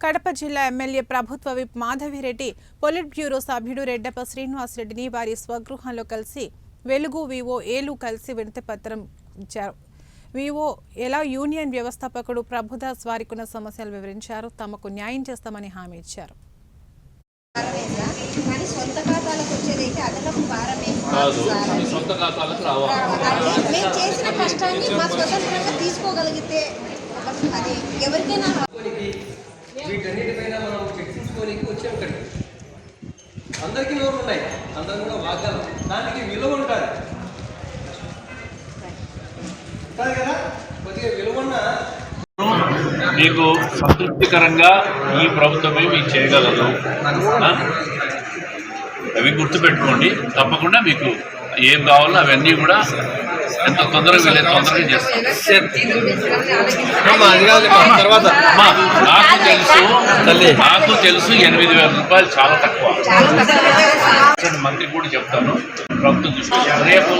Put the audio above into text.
కడప జిల్లా ఎమ్మెల్యే ప్రభుత్వ whip Madhavi Reddy polit bureau సభ్యుడు రెడ్డప్ప శ్రీనివాసరెడ్డిని వారి స్వగృహంలో కలిసి వెలుగు వివో ఏలు కలిసి వినతిపత్రం ఇచ్చారు. వివో ఎలా యూనియన్ వ్యవస్థాపకుడు ప్రభుదాస్ వారికున్న సమస్యలు వివరించారు. తమకు న్యాయం చేస్తామని హామీ ఇచ్చారు. వీటన్నిటిపైన మనం చర్చించుకోనికి వచ్చాం. ఇక్కడికి అందరికీ నోరు ఉన్నాయి, అందరూ కూడా వాగ్దానం, దానికి విలువ ఉంటుంది కదా, కొద్దిగా విలువన్న మీకు సంతృప్తికరంగా ఈ ప్రభుత్వమే మీకు చేయగలదు. అవి గుర్తుపెట్టుకోండి. తప్పకుండా మీకు ఏం కావాలో అవన్నీ కూడా ఎంత తొందరగా వీళ్ళే తొందరగా చేస్తాం. నాకు తెలుసు 8,000 రూపాయలు చాలా తక్కువ. మంత్రి కూడా చెప్తాను. ప్రభుత్వం రేపు